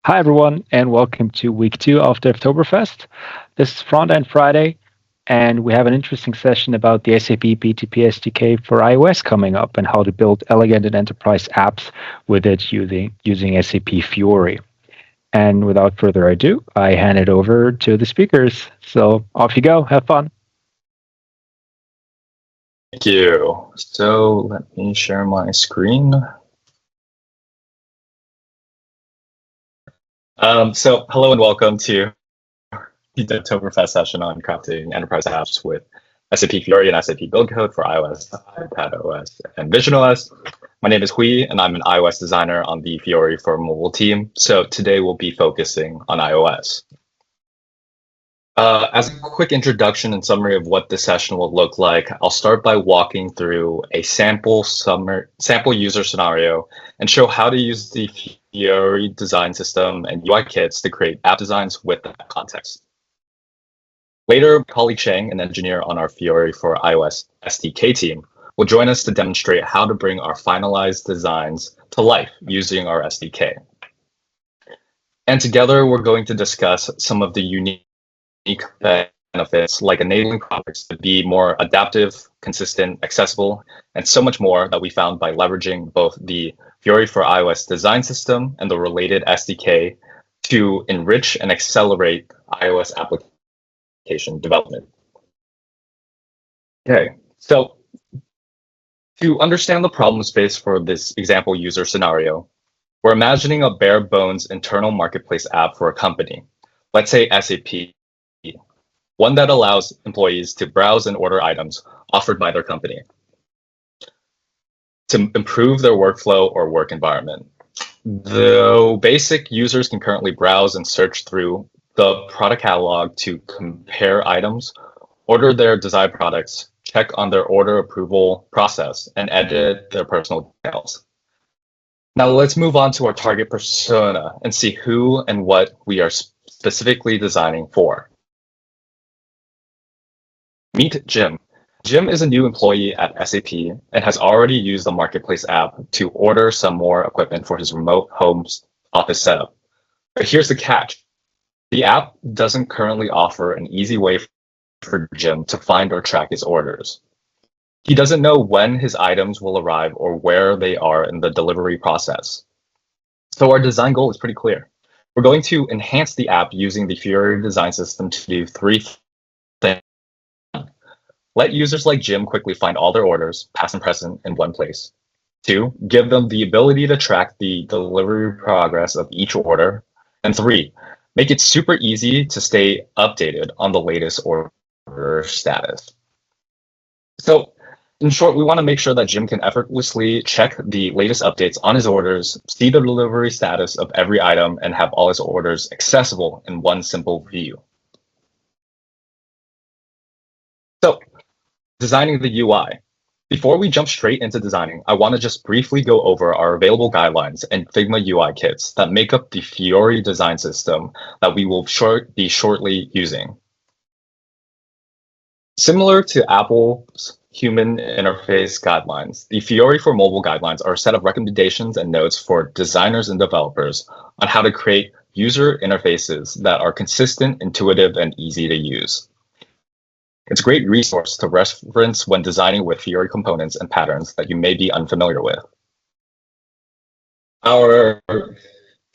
Hi, everyone, and welcome to week two of the Oktoberfest. This is Front End Friday, and we have an interesting session about the SAP BTP SDK for iOS coming up and how to build elegant and enterprise apps with it using SAP Fiori. And without further ado, I hand it over to the speakers. So off you go. Have fun. Thank you. So let me share my screen. Hello and welcome to the Oktoberfest session on crafting enterprise apps with SAP Fiori and SAP Build Code for iOS, iPadOS, and visionOS. My name is Hui, and I'm an iOS designer on the Fiori for mobile team. So today we'll be focusing on iOS. As a quick introduction and summary of what this session will look like, I'll start by walking through a sample user scenario and show how to use the Fiori design system and UI kits to create app designs with that context. Later, colleague Chang, an engineer on our Fiori for iOS SDK team, will join us to demonstrate how to bring our finalized designs to life using our SDK. And together, we're going to discuss some of the unique benefits, like enabling products to be more adaptive, consistent, accessible, and so much more that we found by leveraging both the Fiori for iOS design system and the related SDK to enrich and accelerate iOS application development. Okay, so to understand the problem space for this example user scenario, we're imagining a bare bones internal marketplace app for a company, let's say SAP, one that allows employees to browse and order items offered by their company to improve their workflow or work environment. Though basic users can currently browse and search through the product catalog to compare items, order their desired products, check on their order approval process, and edit their personal details. Now let's move on to our target persona and see who and what we are specifically designing for. Meet Jim. Jim is a new employee at SAP and has already used the Marketplace app to order some more equipment for his remote home office setup. But here's the catch. The app doesn't currently offer an easy way for Jim to find or track his orders. He doesn't know when his items will arrive or where they are in the delivery process. So our design goal is pretty clear. We're going to enhance the app using the Fiori design system to do three things. Let users like Jim quickly find all their orders, past and present, in one place. 2, give them the ability to track the delivery progress of each order. And 3, make it super easy to stay updated on the latest order status. So in short, we want to make sure that Jim can effortlessly check the latest updates on his orders, see the delivery status of every item, and have all his orders accessible in one simple view. So, designing the UI. Before we jump straight into designing, I want to just briefly go over our available guidelines and Figma UI kits that make up the Fiori design system that we will be shortly using. Similar to Apple's human interface guidelines, the Fiori for mobile guidelines are a set of recommendations and notes for designers and developers on how to create user interfaces that are consistent, intuitive, and easy to use. It's a great resource to reference when designing with Fiori components and patterns that you may be unfamiliar with. Our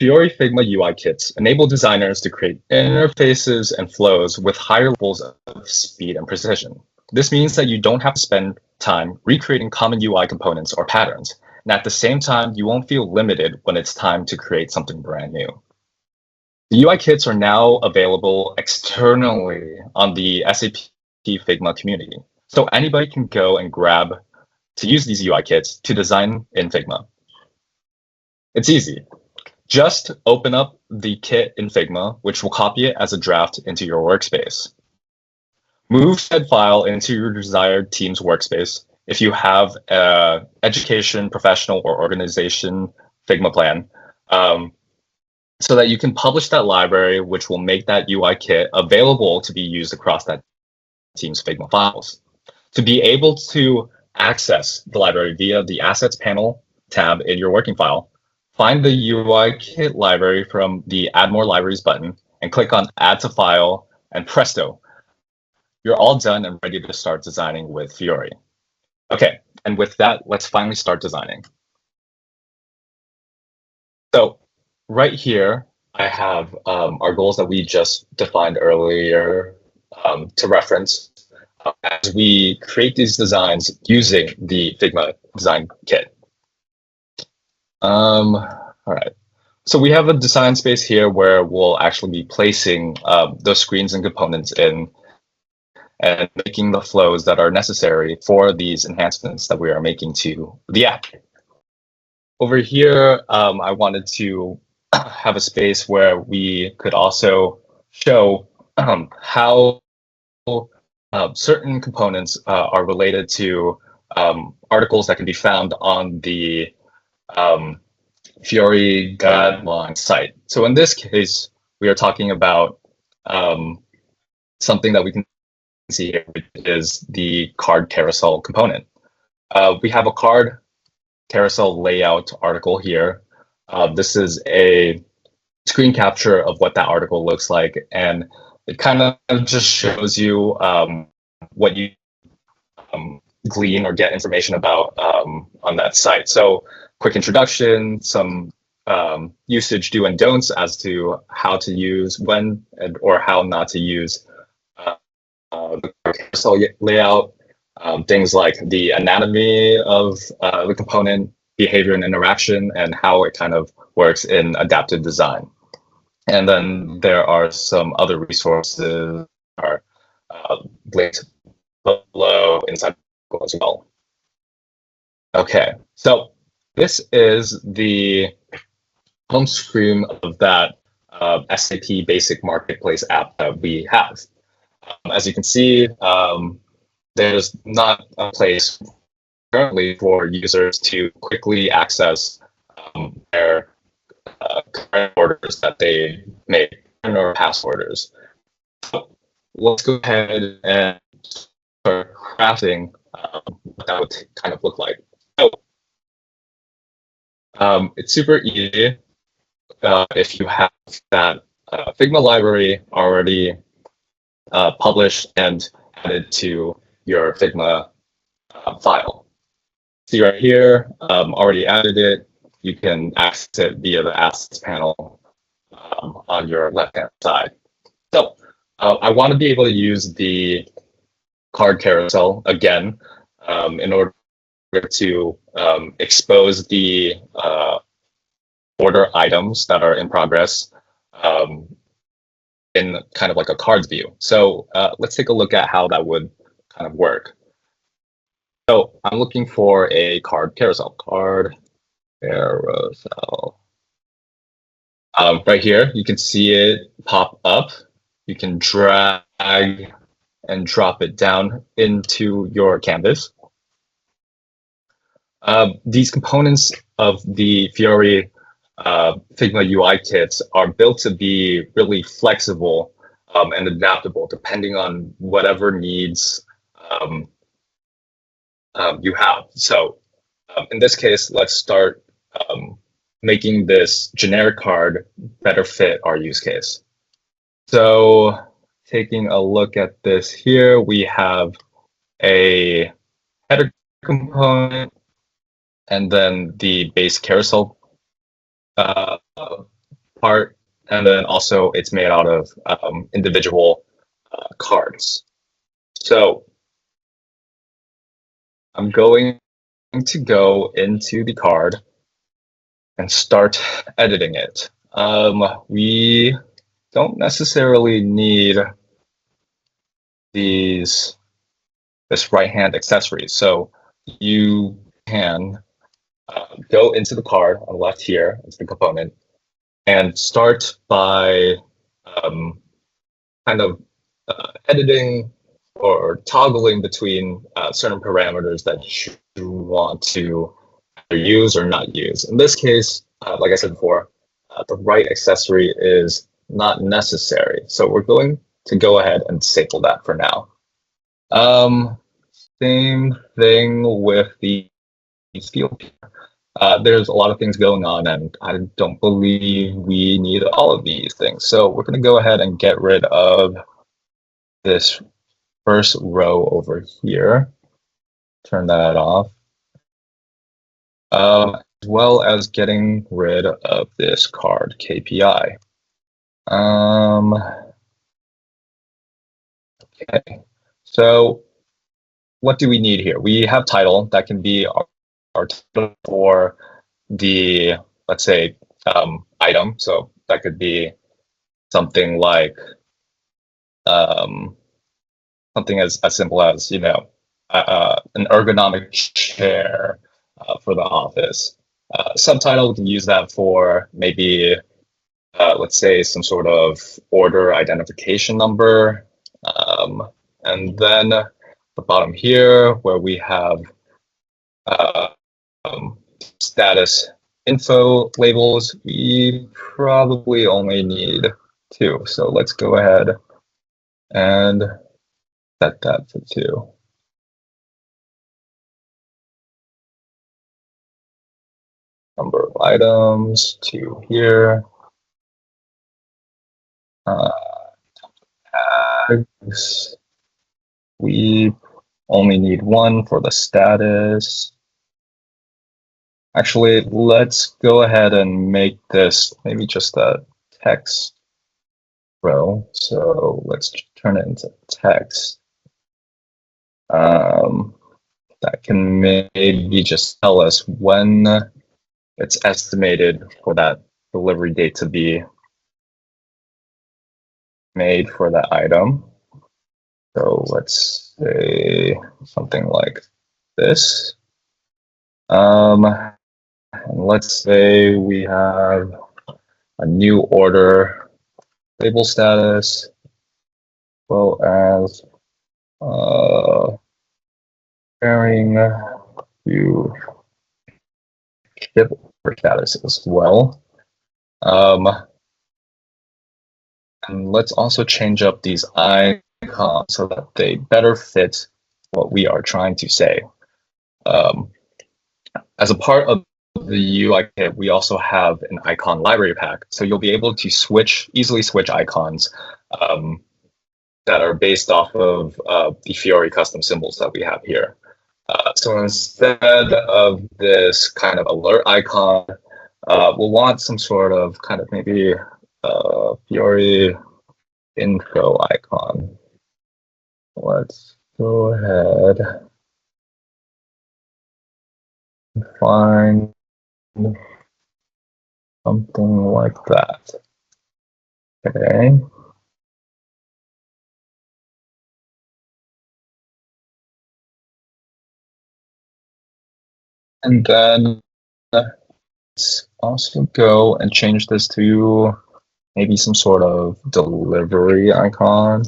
Fiori Figma UI kits enable designers to create interfaces and flows with higher levels of speed and precision. This means that you don't have to spend time recreating common UI components or patterns, and at the same time, you won't feel limited when it's time to create something brand new. The UI kits are now available externally on the SAP Figma community. So anybody can go and grab to use these UI kits to design in Figma. It's easy. Just open up the kit in Figma, which will copy it as a draft into your workspace. Move said file into your desired team's workspace if you have an education, professional, or organization Figma plan, so that you can publish that library, which will make that UI kit available to be used across that team's Figma files. To be able to access the library via the Assets panel tab in your working file, find the UI kit library from the Add More Libraries button and click on Add to File, and presto, you're all done and ready to start designing with Fiori. Okay, and with that, let's finally start designing. So right here, I have our goals that we just defined earlier to reference as we create these designs using the Figma design kit. All right. So we have a design space here where we'll actually be placing those screens and components in and making the flows that are necessary for these enhancements that we are making to the app. Over here, I wanted to have a space where we could also show how certain components are related to articles that can be found on the Fiori guideline site. So in this case, we are talking about something that we can see here, which is the card carousel component. We have a card carousel layout article here. This is a screen capture of what that article looks like, and it kind of just shows you what you glean or get information about on that site. So quick introduction, some usage do and don'ts as to how to use, when, or how not to use the carousel layout, things like the anatomy of the component, behavior and interaction, and how it kind of works in adaptive design. And then there are some other resources that are linked below inside as well. Okay, so this is the home screen of that SAP Basic Marketplace app that we have. As you can see, there's not a place currently for users to quickly access their current orders that they made or past orders. So let's go ahead and start crafting what that would kind of look like. So it's super easy if you have that Figma library already published and added to your Figma file. See right here, already added it. You can access it via the assets panel on your left-hand side. So I want to be able to use the card carousel again in order to expose the order items that are in progress in kind of like a cards view. So let's take a look at how that would kind of work. So I'm looking for a card carousel. Right here, you can see it pop up. You can drag and drop it down into your canvas. These components of the Fiori Figma UI kits are built to be really flexible and adaptable depending on whatever needs you have. So in this case, let's start making this generic card better fit our use case. So taking a look at this here, we have a header component and then the base carousel part, and then also it's made out of individual cards. So I'm going to go into the card and start editing it. We don't necessarily need this right-hand accessory. So you can go into the card on the left here, into the component, and start by kind of editing or toggling between certain parameters that you want to either use or not use. In this case, like I said before, the right accessory is not necessary. So we're going to go ahead and disable that for now. Same thing with the field. there's a lot of things going on, and I don't believe we need all of these things. So we're going to go ahead and get rid of this first row over here. Turn that off. As well as getting rid of this card KPI. Okay, so what do we need here? We have title. That can be our title for the, let's say, item. So that could be something like something as simple as, an ergonomic chair for the office. Subtitle, we can use that for maybe, let's say, some sort of order identification number. And then the bottom here, where we have status info labels, we probably only need 2. So let's go ahead and set that to 2. Number of items, 2 here. Tags, we only need 1 for the status. Actually, let's go ahead and make this maybe just a text row. So let's turn it into text. That can maybe just tell us when it's estimated for that delivery date to be made for that item. So let's say something like this. And let's say we have a new order label status, as well as preparing to ship order status as well. And let's also change up these icons so that they better fit what we are trying to say. As a part of the UI kit, we also have an icon library pack. So you'll be able to easily switch icons that are based off of the Fiori custom symbols that we have here. So instead of this kind of alert icon, we'll want some sort of kind of maybe Fiori info icon. Let's go ahead and find something like that. Okay. And then let's also go and change this to maybe some sort of delivery icon.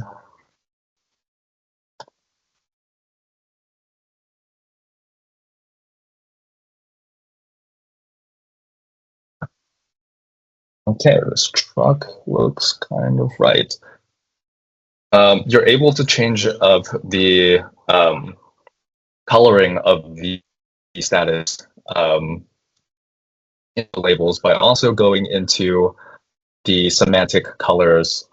Okay, this truck looks kind of right. You're able to change of the coloring of the status in the labels by also going into the semantic colors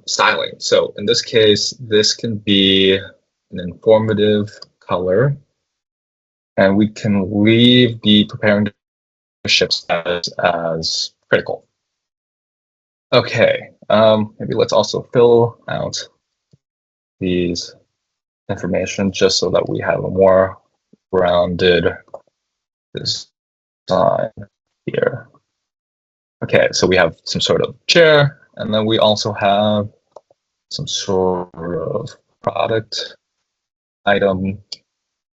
styling. So in this case, this can be an informative color, and we can leave the preparing to ship status as critical. Okay, maybe let's also fill out these information just so that we have a more rounded design here. Okay, so we have some sort of chair, and then we also have some sort of product item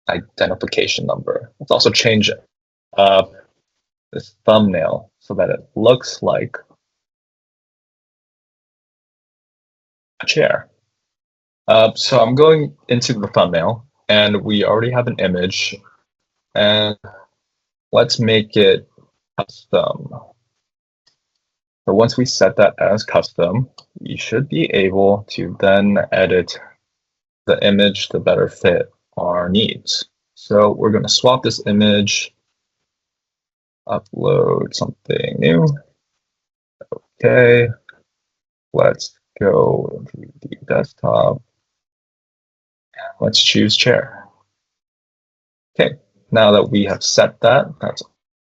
identification number. Let's also change this thumbnail so that it looks like a chair. So I'm going into the thumbnail, and we already have an image, and let's make it custom. So once we set that as custom, we should be able to then edit the image to better fit our needs. So we're going to swap this image upload something new. Okay, let's go into the desktop. And let's choose chair. Okay, now that we have set that, that's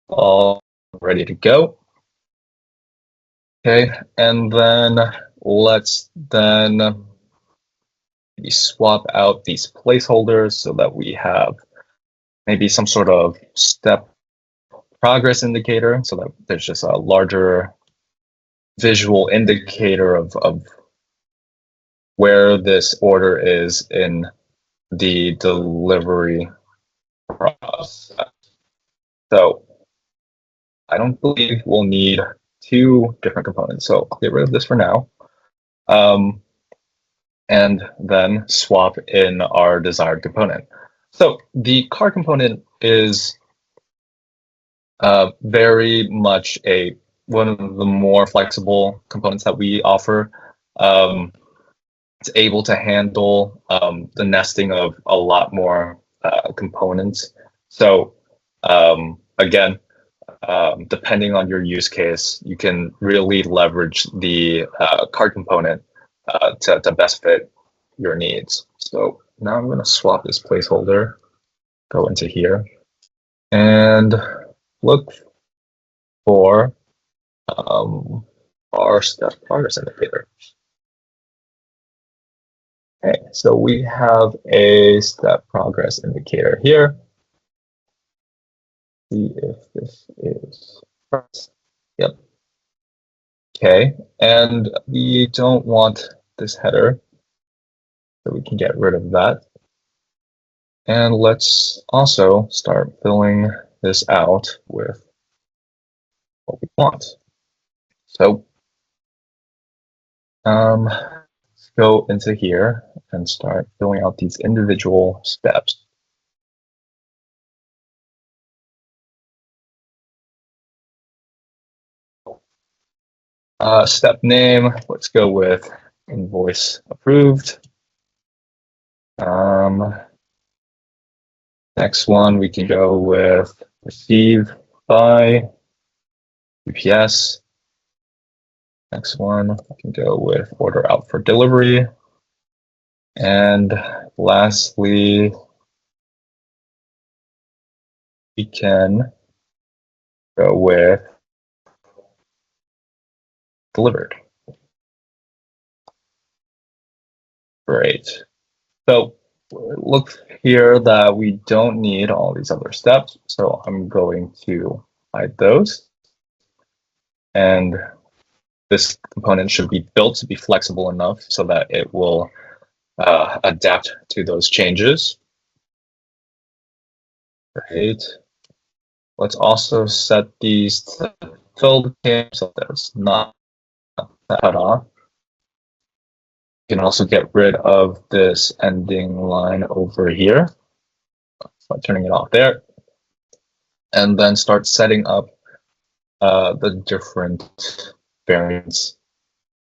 all ready to go. Okay, and then let's then maybe swap out these placeholders so that we have maybe some sort of step progress indicator so that there's just a larger visual indicator of where this order is in the delivery process. So I don't believe we'll need two different components. So I'll get rid of this for now. And then swap in our desired component. So the card component is very much one of the more flexible components that we offer. It's able to handle the nesting of a lot more components. So again, depending on your use case, you can really leverage the card component to best fit your needs. So now I'm going to swap this placeholder, go into here, and look for our step progress indicator. Okay, so we have a step progress indicator here. See if this is first. Yep. Okay, and we don't want this header, so we can get rid of that. And let's also start filling this out with what we want. So let's go into here and start filling out these individual steps. Step name, let's go with invoice approved. Next one, we can go with receive by UPS. Next one, we can go with order out for delivery. And lastly, we can go with delivered. Great. So look here that we don't need all these other steps. So I'm going to hide those. And this component should be built to be flexible enough so that it will adapt to those changes. Great. Let's also set these to filled so that it's not cut off. You can also get rid of this ending line over here. So turning it off there. And then start setting up the different variants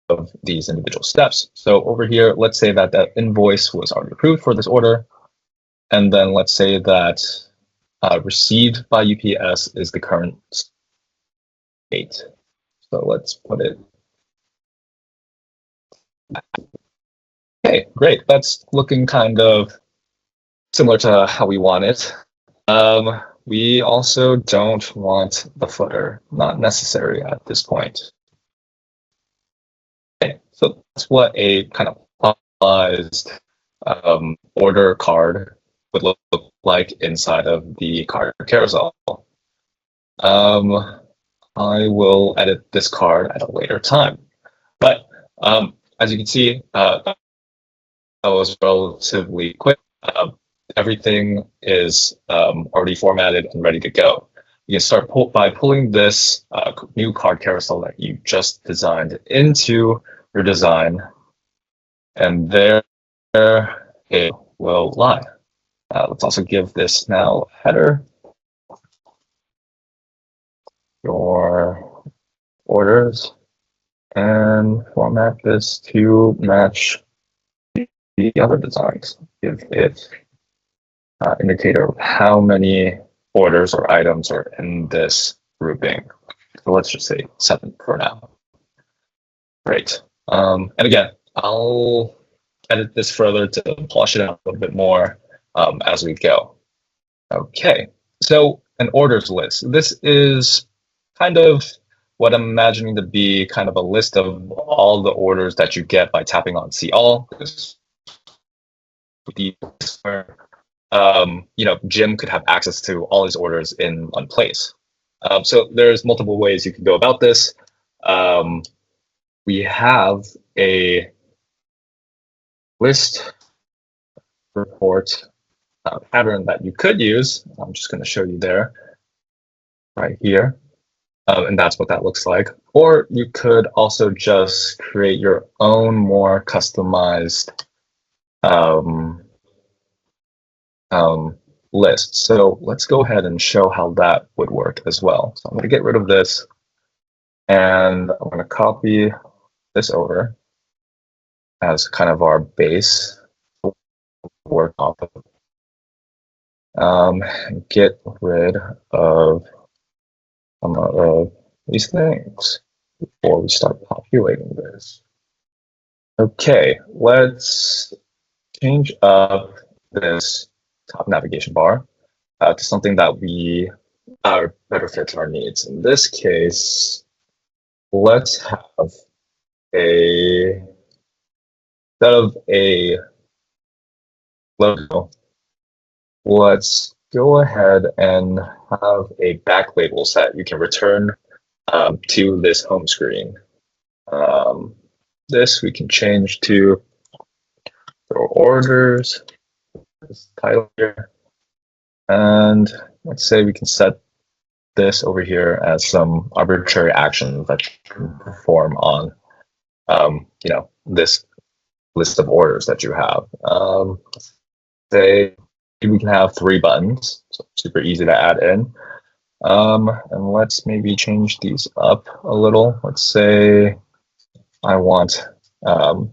of these individual steps. So over here, let's say that that invoice was already approved for this order. And then let's say that received by UPS is the current state. So let's put it. Okay, great. That's looking kind of similar to how we want it. We also don't want the footer, not necessary at this point. Okay, so that's what a kind of personalized order card would look like inside of the card carousel. I will edit this card at a later time. But as you can see, that was relatively quick. Everything is already formatted and ready to go. You can start by pulling this new card carousel that you just designed into your design, and there it will lie. Let's also give this now a header. Your orders, and format this to match the other designs. Give it indicator of how many orders or items are in this grouping. So let's just say 7 for now. Great. And again, I'll edit this further to polish it out a little bit more as we go. Okay, so an orders list. This is kind of what I'm imagining to be kind of a list of all the orders that you get by tapping on See All. Jim could have access to all his orders in one place. So there's multiple ways you can go about this. We have a list report pattern that you could use. I'm just going to show you there, right here. And that's what that looks like. Or you could also just create your own more customized list. So let's go ahead and show how that would work as well. So I'm going to get rid of this, and I'm going to copy this over as kind of our base to work off of. Get rid of some of these things before we start populating this. Okay, let's change up this top navigation bar to something that we better fits our needs. In this case, let's have instead of a logo, let's go ahead and have a back label set you can return to this home screen. This we can change to orders, this title here, and let's say we can set this over here as some arbitrary actions that you can perform on this list of orders that you have. Say we can have 3 buttons, so super easy to add in. And let's maybe change these up a little. Let's say I want the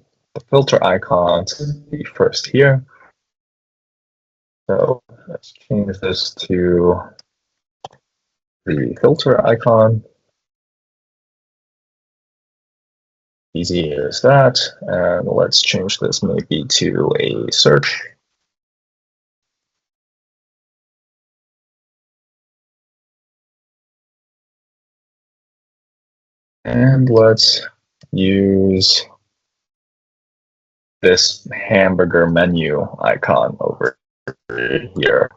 filter icon to be first here. So let's change this to the filter icon. Easy as that. And let's change this maybe to a search. And let's use this hamburger menu icon over here,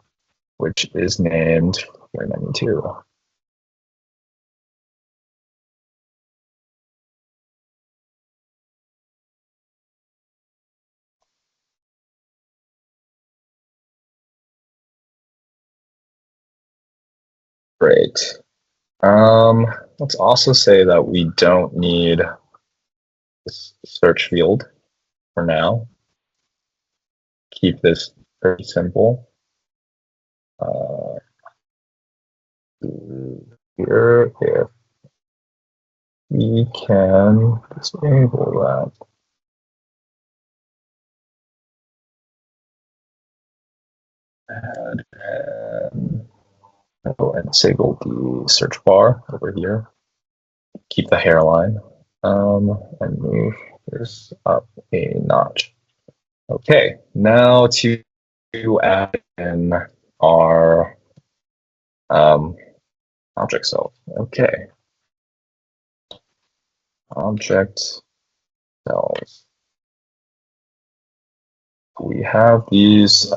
which is named menu 2. Great. Let's also say that we don't need this search field for now. Keep this very simple. Here, if we can disable that. And disable the search bar over here. Keep the hairline and move this up a notch. Okay, now to add in our object cells. Okay, object cells. We have these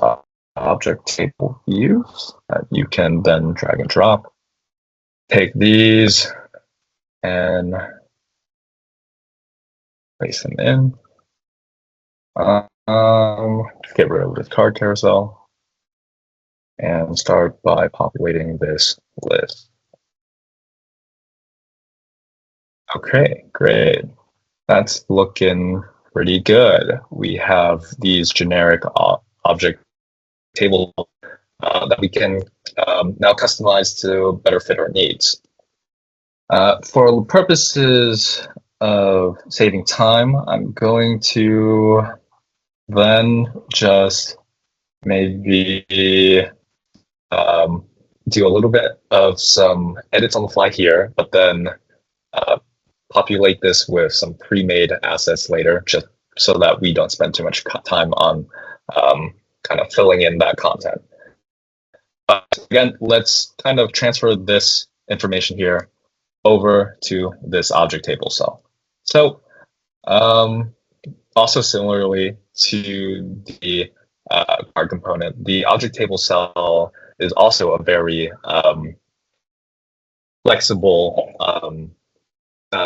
object table views that you can then drag and drop. Take these and place them in. Get rid of this card carousel and start by populating this list. Okay, great. That's looking pretty good. We have these generic object table that we can now customize to better fit our needs. For purposes of saving time, I'm going to then just maybe do a little bit of some edits on the fly here, but then populate this with some pre-made assets later, just so that we don't spend too much time on kind of filling in that content. But again, let's kind of transfer this information here over to this object table cell. So also similarly to the card component, the object table cell is also a very flexible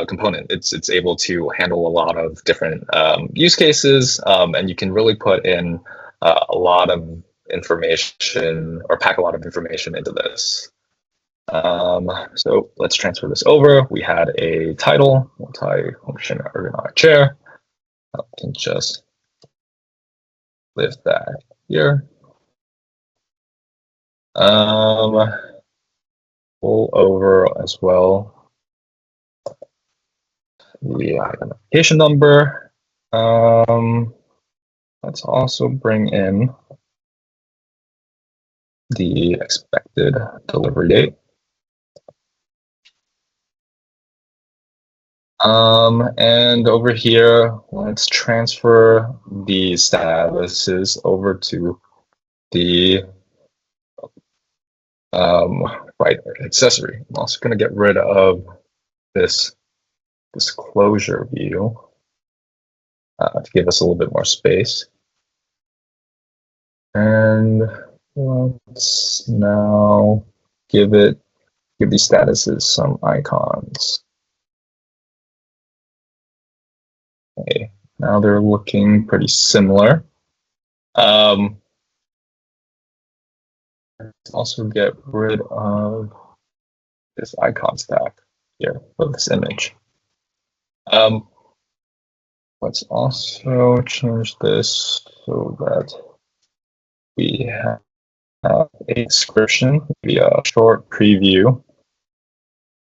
component. It's able to handle a lot of different use cases, and you can really put in a lot of information or pack a lot of information into this. So let's transfer this over. We had a title, multi-function ergonomic chair. I can just lift that here. Pull over as well the identification number. Let's also bring in the expected delivery date. And over here, let's transfer the statuses over to the right accessory. I'm also going to get rid of this disclosure view to give us a little bit more space. And let's now give these statuses some icons. Okay, now they're looking pretty similar. Let's also get rid of this icon stack here of this image. Let's also change this so that we have a description, maybe a short preview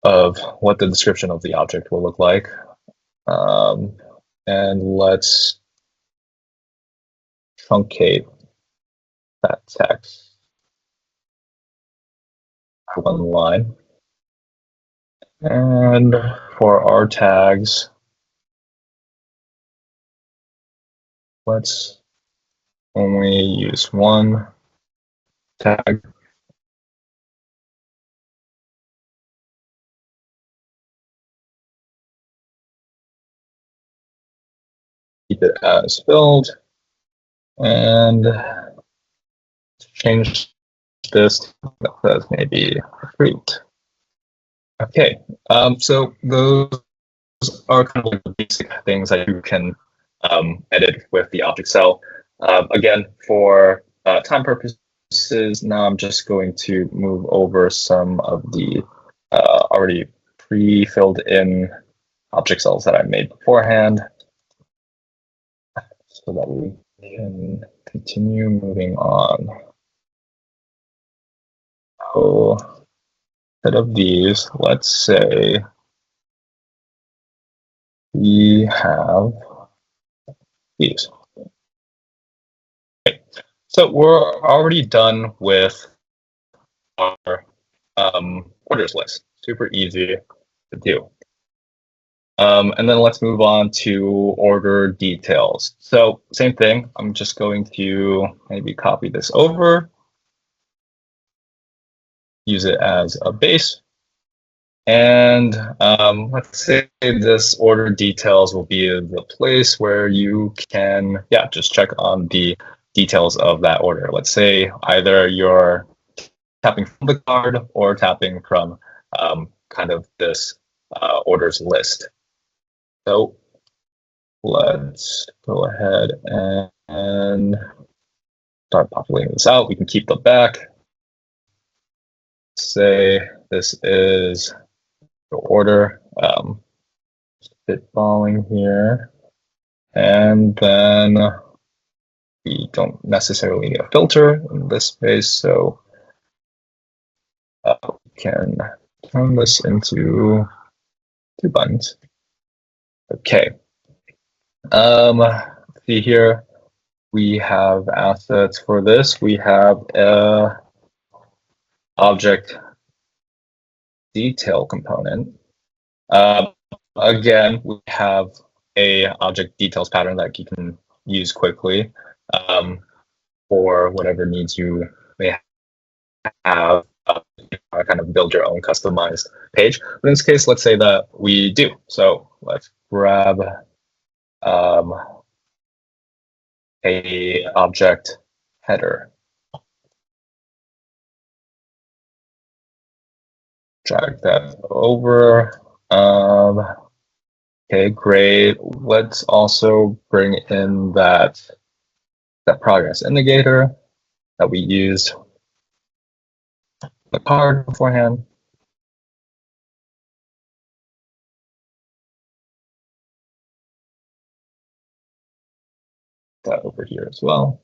of what the description of the object will look like. And let's truncate that text by one line. And for our tags, let's only use one tag. Keep it as filled, and change this that says maybe fruit. Okay, so those are kind of like the basic things that you can edit with the object cell. Again, for time purposes, now I'm just going to move over some of the already pre-filled in object cells that I made beforehand, so that we can continue moving on. So instead of these, let's say we have these. Okay. So we're already done with our orders list. Super easy to do. And then let's move on to order details. So same thing, I'm just going to maybe copy this over, use it as a base. And let's say this order details will be the place where you can, just check on the details of that order. Let's say either you're tapping from the card or tapping from kind of this orders list. So let's go ahead and start populating this out. We can keep the back. Say this is the order, spitballing here. And then we don't necessarily need a filter in this space, so we can turn this into 2 buttons. Okay. See here, we have assets for this. We have object detail component. Again, we have a object details pattern that you can use quickly for whatever needs you may have. Kind of build your own customized page. But in this case, let's say that we do. So let's grab a object header. Drag that over. Okay, great. Let's also bring in that progress indicator that we used the card beforehand. That over here as well.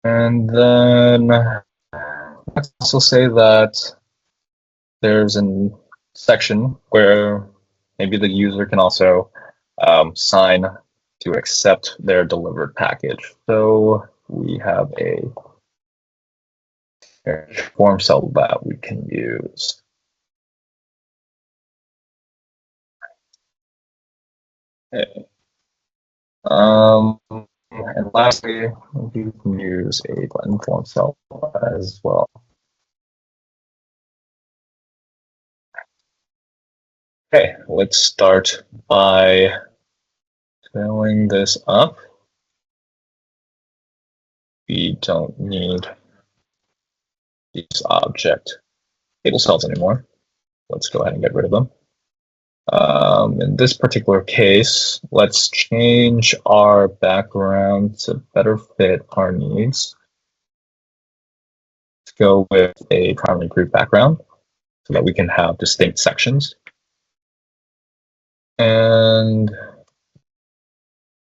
And then let's also say that there's a section where maybe the user can also sign to accept their delivered package. So we have a form cell that we can use. Okay. And lastly, you can use a button form cell as well. Okay, let's start by filling this up. We don't need these object table cells anymore. Let's go ahead and get rid of them. In this particular case, let's change our background to better fit our needs. Let's go with a primary group background so that we can have distinct sections. And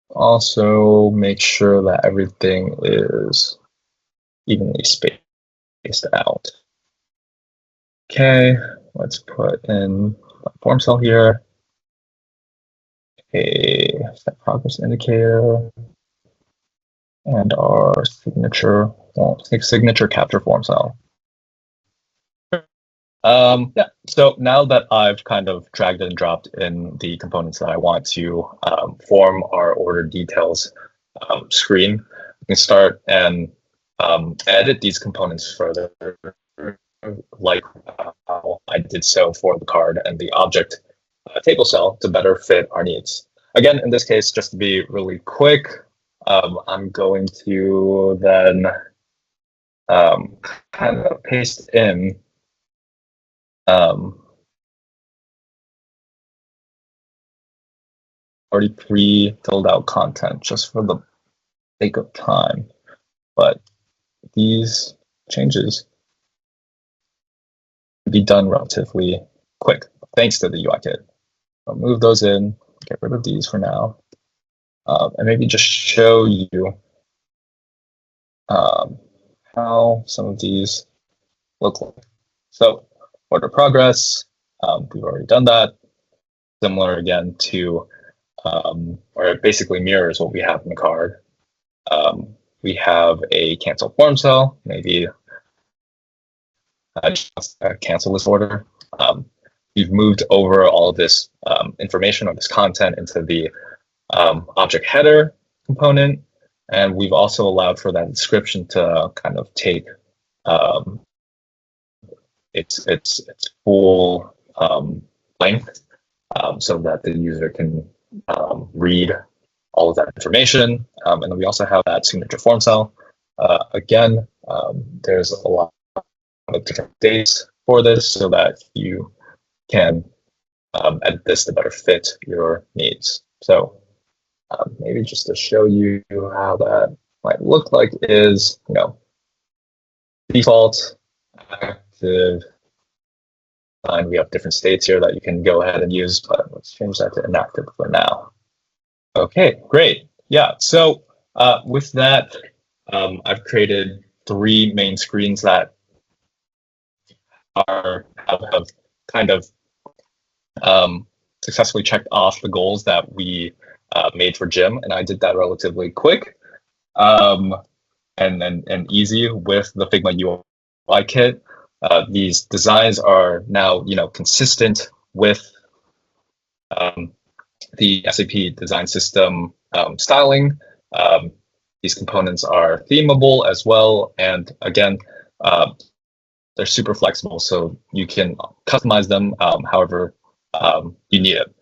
also make sure that everything is evenly spaced out. Okay, let's put in a form cell here, a step progress indicator, and our signature capture form cell. Yeah, so now that I've kind of dragged and dropped in the components that I want to form our order details screen, we can start and edit these components further, like how I did so for the card and the object table cell to better fit our needs. Again, in this case, just to be really quick, I'm going to then kind of paste in 43 filled out content just for the sake of time. But these changes can be done relatively quick thanks to the UI kit. I'll move those in, get rid of these for now, and maybe just show you how some of these look like. So order progress, we've already done that. Similar again to, or it basically mirrors what we have in the card. We have a cancel form cell, maybe cancel this order. We've moved over all of this information or this content into the object header component, and we've also allowed for that description to kind of take its full length, so that the user can read all of that information. And then we also have that signature form cell. Again, there's a lot of different dates for this so that you can edit this to better fit your needs. So maybe just to show you how that might look like is, default, active, and we have different states here that you can go ahead and use, but let's change that to inactive for now. Okay, great. Yeah, so with that, I've created 3 main screens that have kind of successfully checked off the goals that we made for Jim, and I did that relatively quick and easy with the Figma UI UI kit. These designs are now, consistent with the SAP design system styling. These components are themable as well, and again, they're super flexible, so you can customize them however you need it.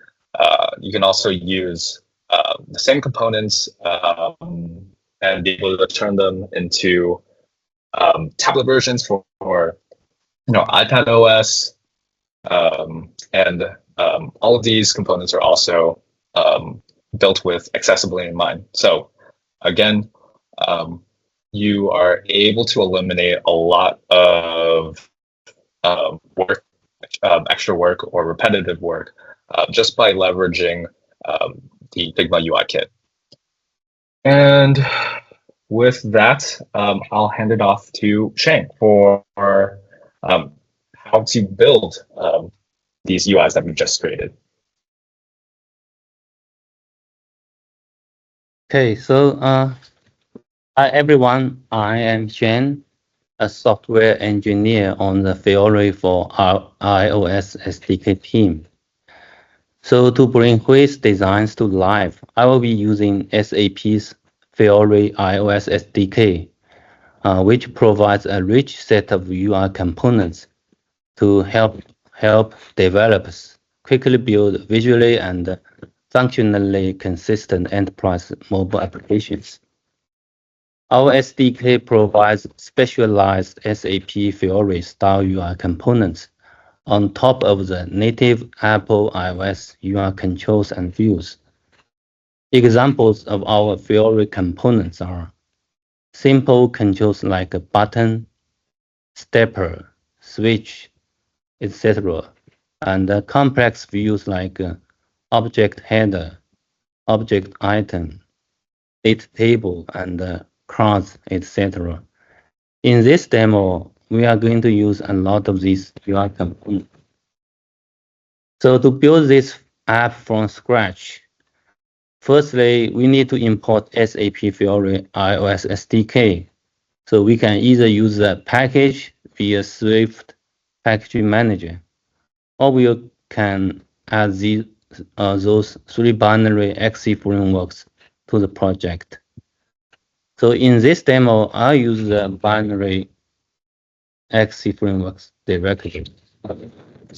You can also use the same components and be able to turn them into tablet versions for iPadOS, and all of these components are also built with accessibility in mind. So again, you are able to eliminate a lot of work, extra work or repetitive work just by leveraging the Figma UI kit. And with that, I'll hand it off to Shane for how to build these UIs that we just created. Okay, so hi everyone, I am Shane, a software engineer on the Fiori for our iOS SDK team. So to bring Hui's designs to life, I will be using SAP's Fiori iOS SDK, which provides a rich set of UI components to help developers quickly build visually and functionally consistent enterprise mobile applications. Our SDK provides specialized SAP Fiori style UI components on top of the native Apple iOS UI controls and views. Examples of our Fiori components are simple controls like a button, stepper, switch, etc., and complex views like object header, object item, date table, and class, etc. In this demo, we are going to use a lot of these UI components. So to build this app from scratch, firstly, we need to import SAP Fiori iOS SDK. So we can either use the package via Swift Package Manager, or we can add those three binary XC frameworks to the project. So in this demo, I'll use the binary XC frameworks directly.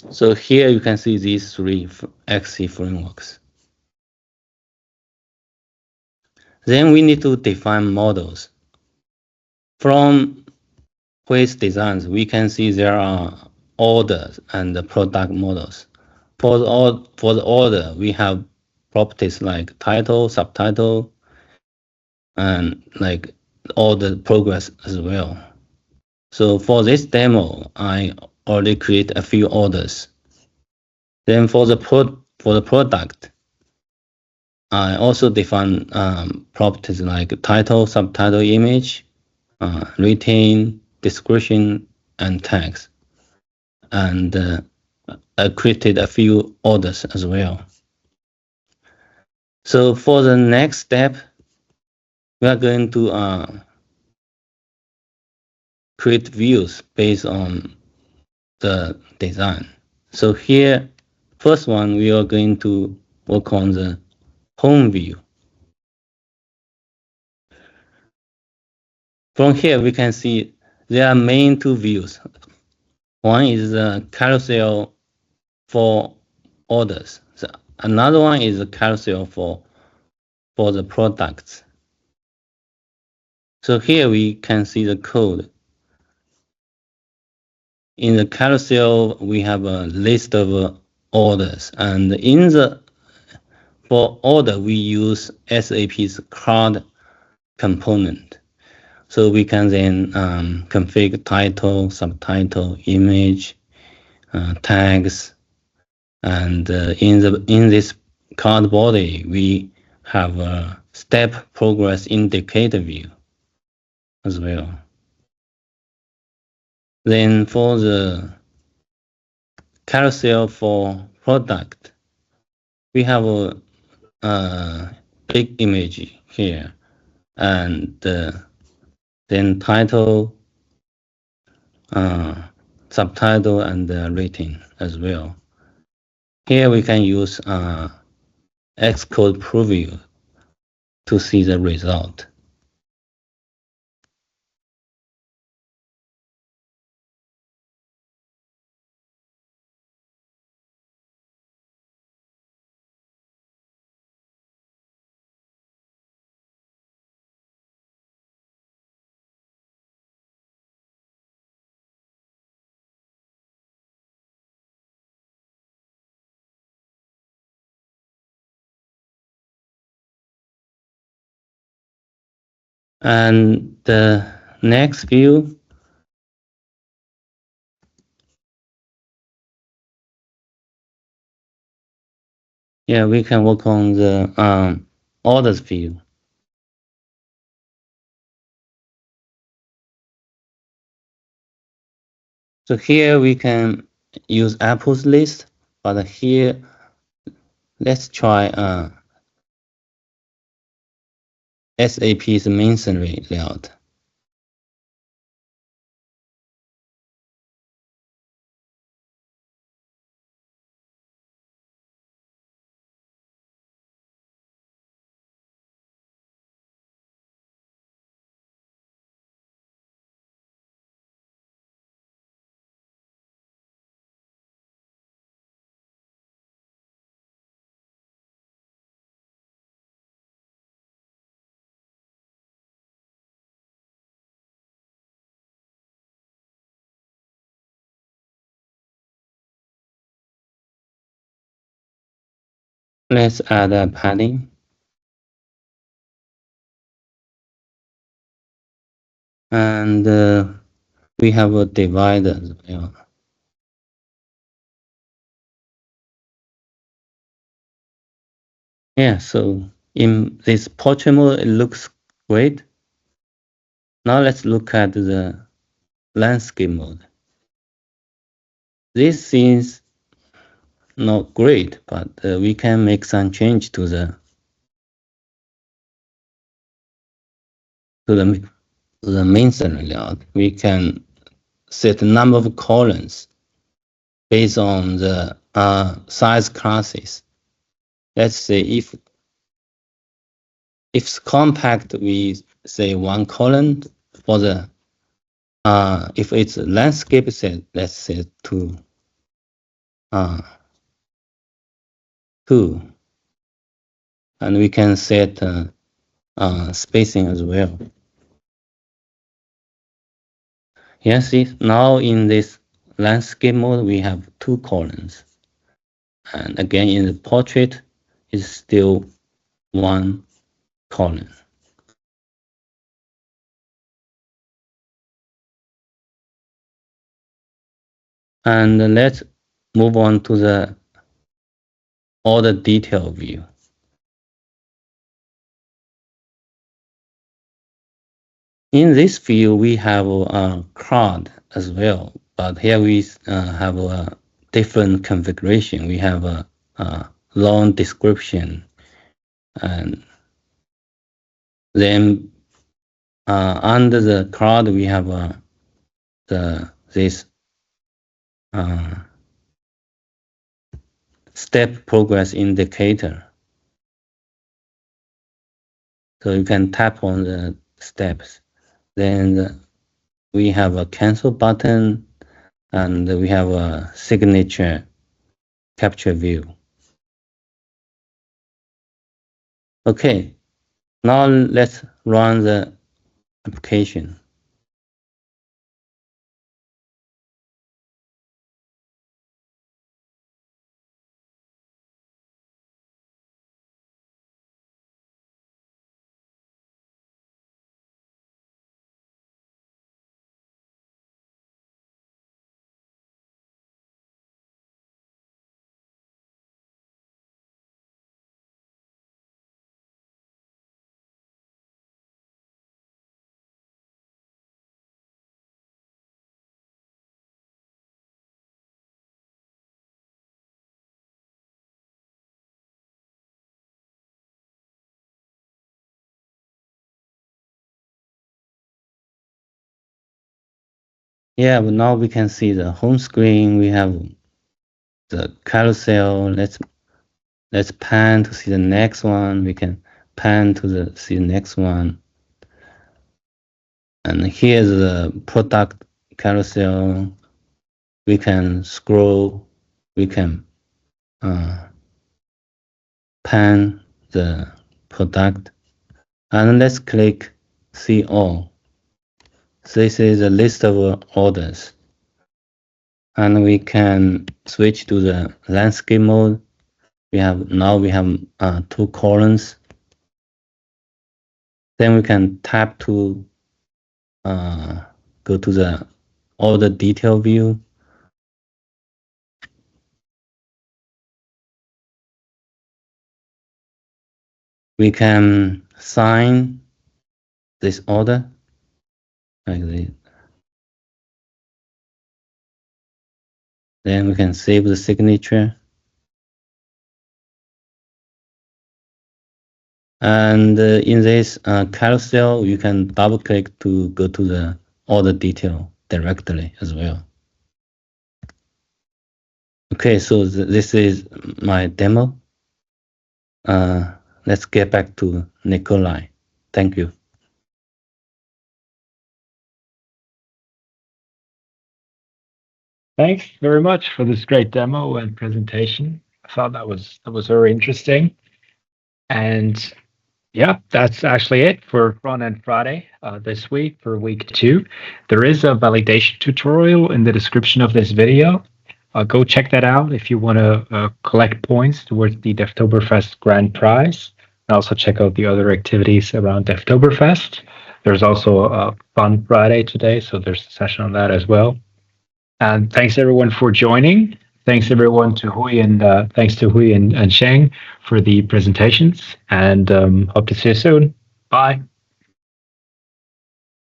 So here you can see these three XC frameworks. Then we need to define models. From Hui's designs, we can see there are orders and the product models. For the order, we have properties like title, subtitle, and like order progress as well. So for this demo, I already create a few orders. Then for the product, I also define properties like title, subtitle, image, retain, description, and tags. And I created a few orders as well. So for the next step, we are going to create views based on the design. So here, first one, we are going to work on the home view. From here, we can see there are main two views. One is the carousel for orders. So another one is a carousel for the products. So here we can see the code. In the carousel, we have a list of orders, and for order, we use SAP's card component. So we can then configure title, subtitle, image, tags, and in this card body, we have a step progress indicator view as well. Then for the carousel for product, we have a big image here, and then title, subtitle and rating as well. Here we can use Xcode preview to see the result. And the next view, yeah, we can work on the orders view. So here we can use Apple's list, but here let's try SAP's masonry layout. Let's add a padding. And we have a divider as well. Yeah, so in this portrait mode, it looks great. Now let's look at the landscape mode. This seems not great, but we can make some change to the main center layout. We can set the number of columns based on the size classes. Let's say if it's compact, we say 1 column. For the if it's a landscape set, let's say 2. 2, and we can set spacing as well. Yes, see, now in this landscape mode, we have 2 columns. And again, in the portrait, it's still 1 column. And let's move on to the order detail view. In this view, we have a CRUD as well, but here we have a different configuration. We have a long description, and then under the CRUD we have this step progress indicator. So you can tap on the steps. Then we have a cancel button, and we have a signature capture view. Okay, now let's run the application. Yeah, but now we can see the home screen. We have the carousel. Let's pan to see the next one. We can pan to see the next one. And here's the product carousel. We can scroll. We can pan the product. And let's click see all. This is a list of orders. And we can switch to the landscape mode. We have 2 columns. Then we can tap to go to the order detail view. We can sign this order like this. Then we can save the signature. And in this carousel, you can double click to go to the order detail directly as well. Okay, so this is my demo. Let's get back to Nikolai. Thank you. Thanks very much for this great demo and presentation. I thought that was very interesting. And yeah, that's actually it for Front End Friday this week for week 2. There is a validation tutorial in the description of this video. Go check that out if you want to collect points towards the Devtoberfest Grand Prize. And also check out the other activities around Devtoberfest. There's also a fun Friday today, so there's a session on that as well. And thanks everyone for joining. Thanks everyone to Hui and thanks to Hui and Sheng for the presentations. And hope to see you soon. Bye.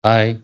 Bye.